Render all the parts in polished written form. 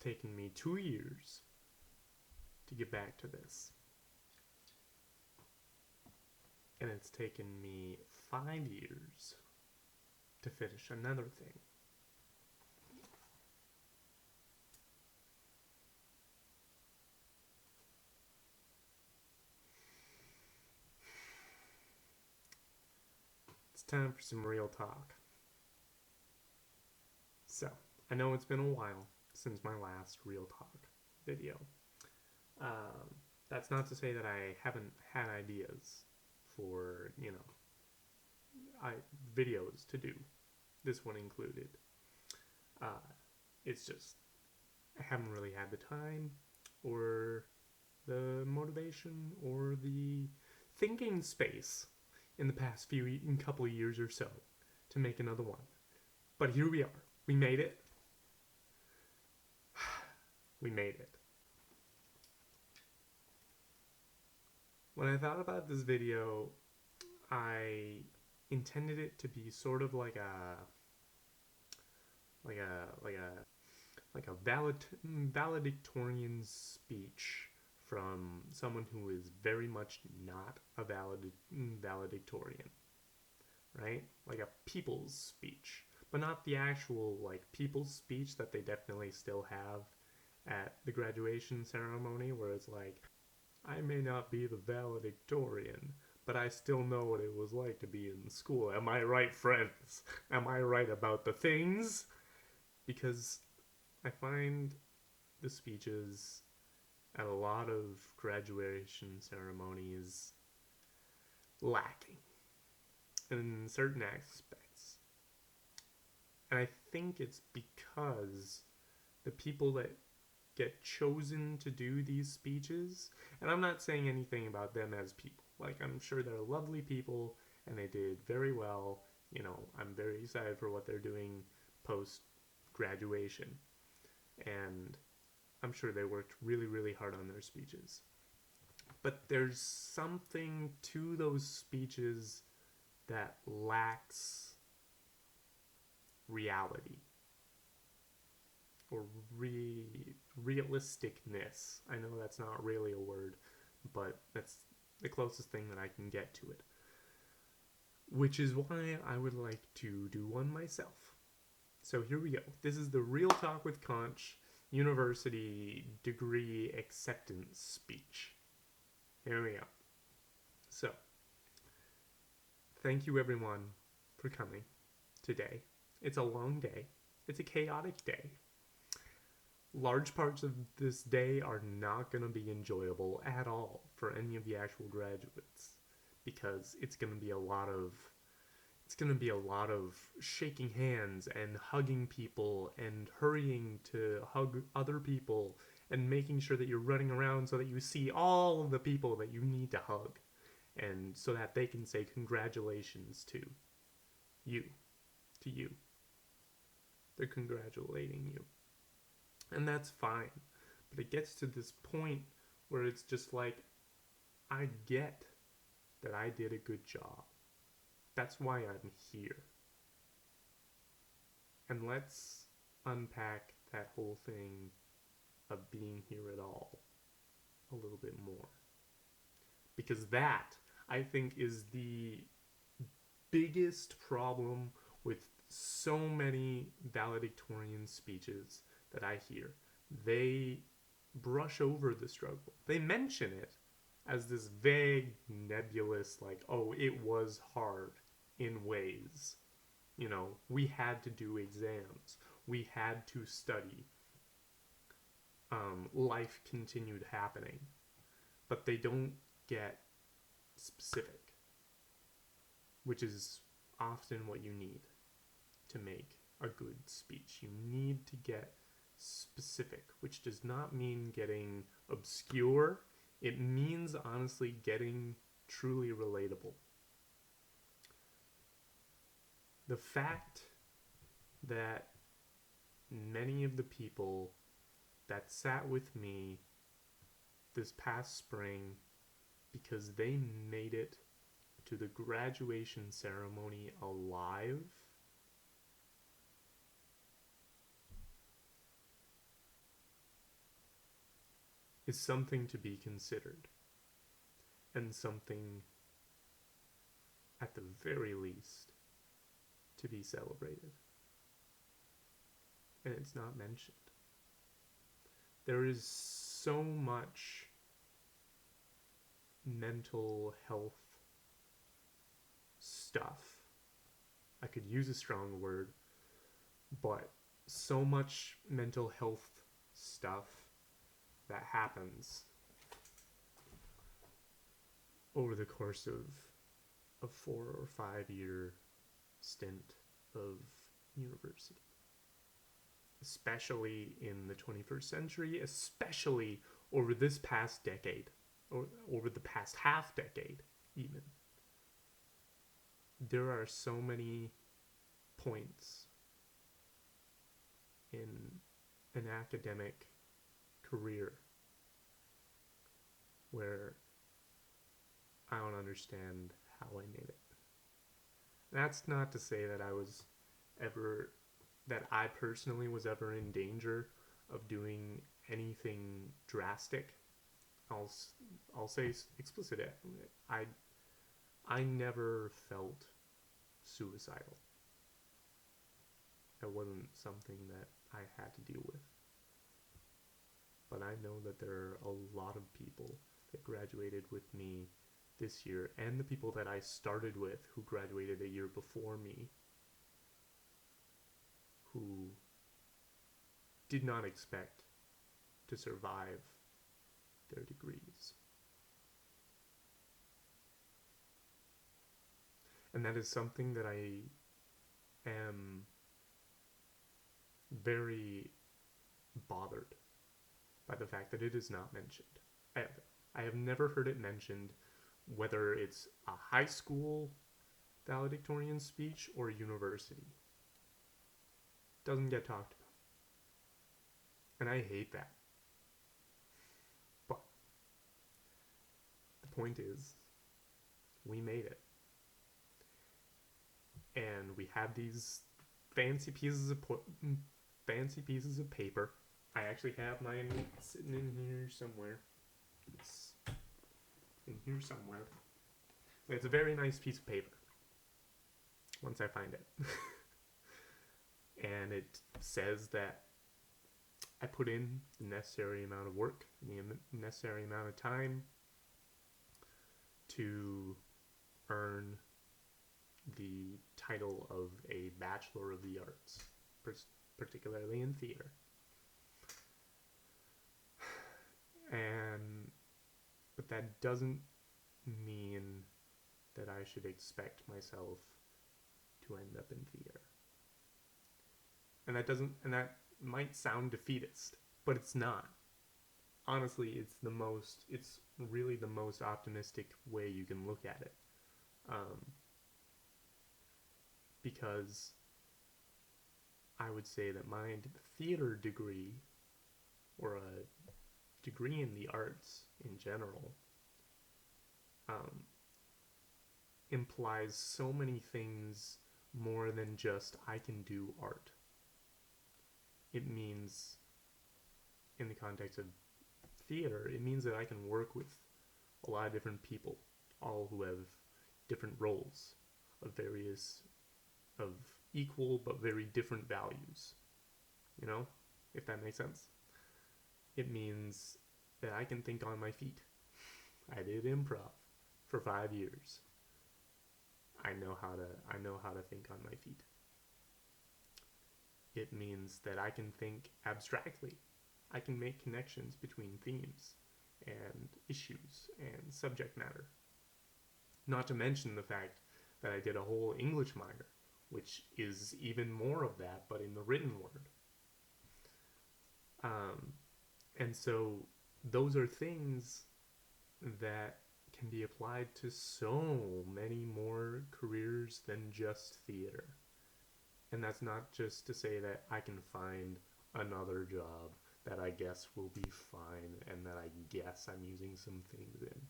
taken me 2 years to get back to this. And it's taken me 5 years to finish another thing. It's time for some real talk. So, I know it's been a while since my last real talk video. That's not to say that I haven't had ideas for, videos to do, this one included. It's just, I haven't really had the time or the motivation or the thinking space in the past couple of years or so to make another one. But here we are. We made it. We made it. When I thought about this video, I intended it to be sort of like a valedictorian speech from someone who is very much not a valedictorian, right? Like a people's speech, but not the actual people's speech that they definitely still have at the graduation ceremony, where it's like, I may not be the valedictorian, but I still know what it was like to be in school. Am I right, friends? Am I right about the things? Because I find the speeches at a lot of graduation ceremonies lacking in certain aspects. And I think it's because the people that get chosen to do these speeches, and I'm not saying anything about them as people. I'm sure they're lovely people and they did very well. I'm very excited for what they're doing post-graduation. And I'm sure they worked really, really hard on their speeches. But there's something to those speeches that lacks reality or realisticness. I know that's not really a word, but that's the closest thing that I can get to it. Which is why I would like to do one myself. So here we go. This is the Real Talk with Conch University Degree Acceptance Speech. Here we go. So, thank you everyone for coming today. It's a long day. It's a chaotic day. Large parts of this day are not going to be enjoyable at all for any of the actual graduates, because it's going to be a lot of shaking hands and hugging people and hurrying to hug other people and making sure that you're running around so that you see all of the people that you need to hug, and so that they can say congratulations to you. They're congratulating you. And that's fine. But it gets to this point where it's just like, I get that I did a good job. That's why I'm here. And let's unpack that whole thing of being here at all a little bit more. Because that, I think, is the biggest problem with so many valedictorian speeches that I hear. They brush over the struggle. They mention it as this vague, nebulous, oh, it was hard in ways. We had to do exams. We had to study. Life continued happening. But they don't get specific, which is often what you need to make a good speech. You need to get specific, which does not mean getting obscure. It means honestly getting truly relatable. The fact that many of the people that sat with me this past spring, because they made it to the graduation ceremony alive, is something to be considered and something, at the very least, to be celebrated. And it's not mentioned. There is so much mental health stuff. I could use a strong word, but so much mental health stuff that happens over the course of a 4 or 5 year stint of university, especially in the 21st century, especially over this past decade, or over the past half decade even. There are so many points in an academic career where I don't understand how I made it. That's not to say that I personally was ever in danger of doing anything drastic. I'll say explicit. I never felt suicidal. That wasn't something that I had to deal with. But I know that there are a lot of people that graduated with me this year, and the people that I started with who graduated a year before me, who did not expect to survive their degrees. And that is something that I am very bothered by, the fact that it is not mentioned. I have never heard it mentioned, whether it's a high school valedictorian speech or a university. Doesn't get talked about. And I hate that. But the point is, we made it. And we have these fancy pieces of paper. I actually have mine sitting in here somewhere. It's in here somewhere. It's a very nice piece of paper, once I find it. And it says that I put in the necessary amount of work, the necessary amount of time to earn the title of a Bachelor of the Arts, particularly in theater. But that doesn't mean that I should expect myself to end up in theater. And that might sound defeatist, but it's not. Honestly, it's really the most optimistic way you can look at it. Because I would say that my theater degree, or a degree in the arts in general, implies so many things more than just I can do art. It means, in the context of theater, it means that I can work with a lot of different people, all who have different roles of equal but very different values. You know, if that makes sense. It means that I can think on my feet. I did improv for 5 years. I know how to think on my feet. It means that I can think abstractly. I can make connections between themes and issues and subject matter. Not to mention the fact that I did a whole English minor, which is even more of that, but in the written word. And so those are things that can be applied to so many more careers than just theater. And that's not just to say that I can find another job that I guess will be fine and that I guess I'm using some things in.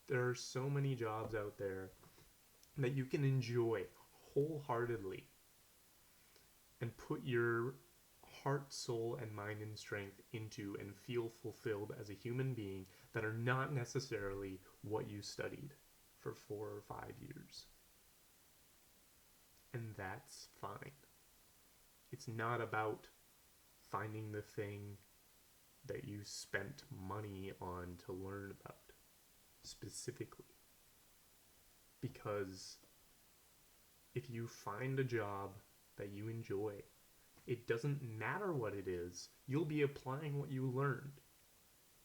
There are so many jobs out there that you can enjoy wholeheartedly and put your heart, soul, and mind and strength into and feel fulfilled as a human being that are not necessarily what you studied for 4 or 5 years. And that's fine. It's not about finding the thing that you spent money on to learn about specifically. Because if you find a job that you enjoy, it doesn't matter what it is, you'll be applying what you learned.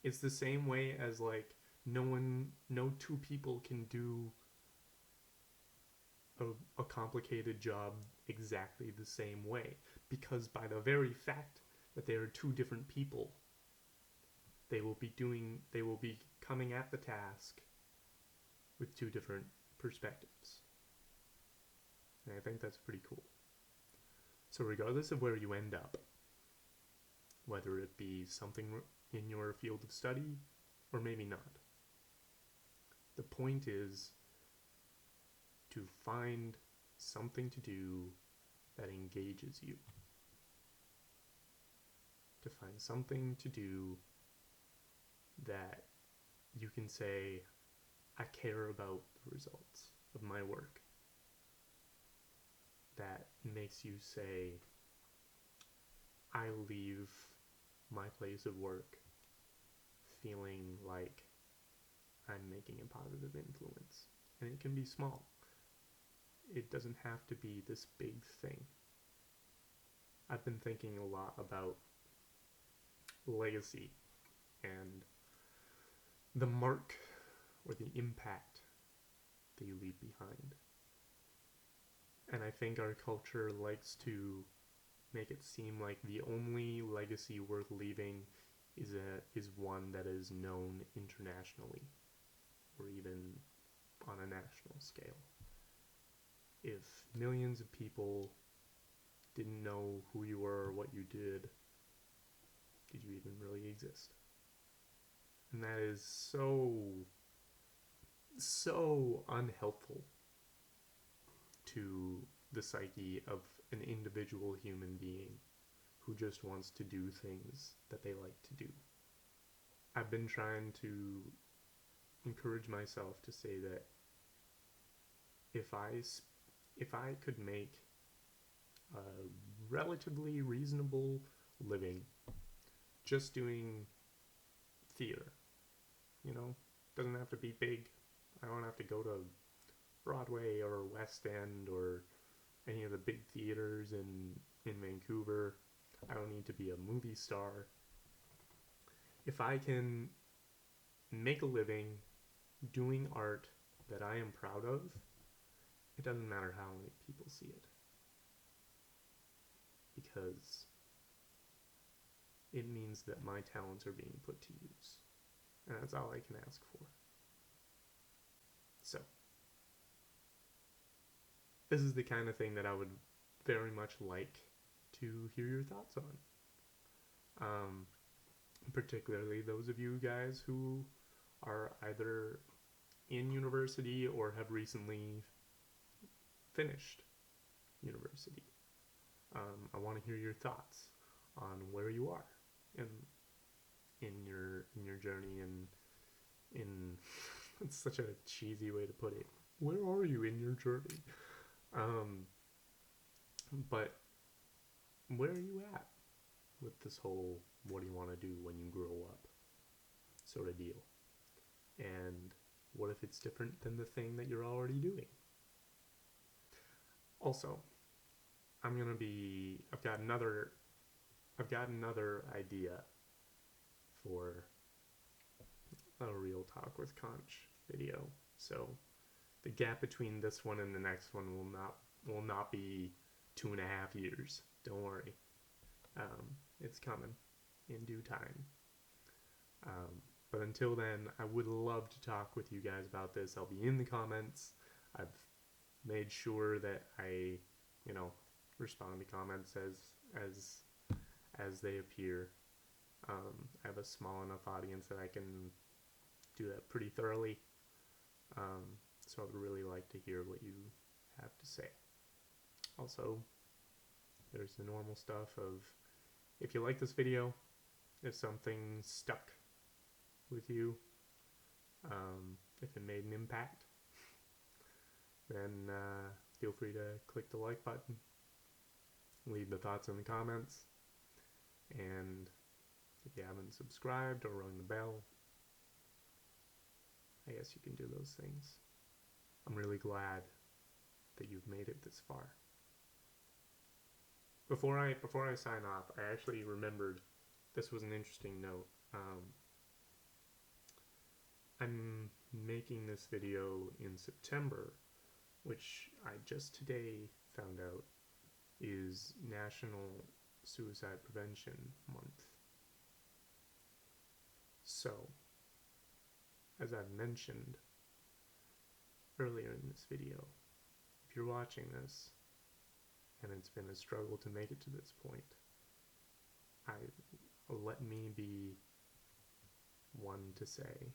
It's the same way as like no two people can do a complicated job exactly the same way, because by the very fact that they are two different people, they will be coming at the task with two different perspectives. And I think that's pretty cool. So regardless of where you end up, whether it be something in your field of study or maybe not, the point is to find something to do that engages you. To find something to do that you can say, I care about the results of my work. That makes you say, I leave my place of work feeling like I'm making a positive influence. And it can be small. It doesn't have to be this big thing. I've been thinking a lot about legacy and the mark or the impact that you leave behind. And I think our culture likes to make it seem like the only legacy worth leaving is one that is known internationally or even on a national scale. If millions of people didn't know who you were or what you did you even really exist? And that is so unhelpful to the psyche of an individual human being who just wants to do things that they like to do. I've been trying to encourage myself to say that if I could make a relatively reasonable living just doing theater, doesn't have to be big. I don't have to go to Broadway or West End or any of the big theaters in Vancouver. I don't need to be a movie star. If I can make a living doing art that I am proud of, it doesn't matter how many people see it. Because it means that my talents are being put to use. And that's all I can ask for. So, this is the kind of thing that I would very much like to hear your thoughts on. Particularly those of you guys who are either in university or have recently finished university. I want to hear your thoughts on where you are in your journey, and in it's such a cheesy way to put it. Where are you in your journey? But where are you at with this whole what do you want to do when you grow up sort of deal? And what if it's different than the thing that you're already doing? Also, I've got another idea for a Real Talk with Conch video. So the gap between this one and the next one will not be 2.5 years. Don't worry. It's coming in due time. But until then, I would love to talk with you guys about this. I'll be in the comments. I've made sure that I, respond to comments as they appear. I have a small enough audience that I can do that pretty thoroughly. So I would really like to hear what you have to say. Also, there's the normal stuff of If you like this video, if something stuck with you, if it made an impact, then feel free to click the like button, leave the thoughts in the comments, and if you haven't subscribed or rung the bell, I guess you can do those things. I'm really glad that you've made it this far. Before I sign off, I actually remembered this was an interesting note. I'm making this video in September, which I just today found out is National Suicide Prevention Month. So, as I've mentioned earlier in this video, if you're watching this and it's been a struggle to make it to this point, let me be one to say,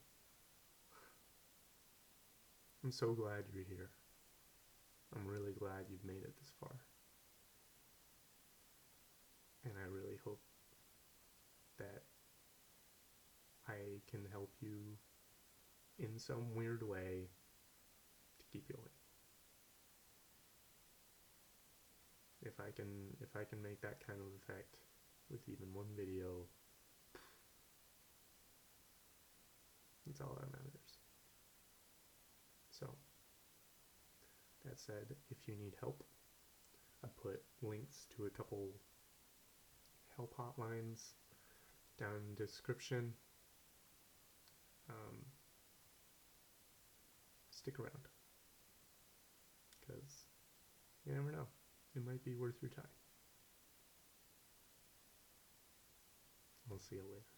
I'm so glad you're here. I'm really glad you've made it this far. And I really hope that I can help you in some weird way to keep going. If I can make that kind of effect with even one video, that's all that matters. So, that said, if you need help, I put links to a couple help hotlines down in the description. Stick around, because you never know, it might be worth your time. I'll see you later.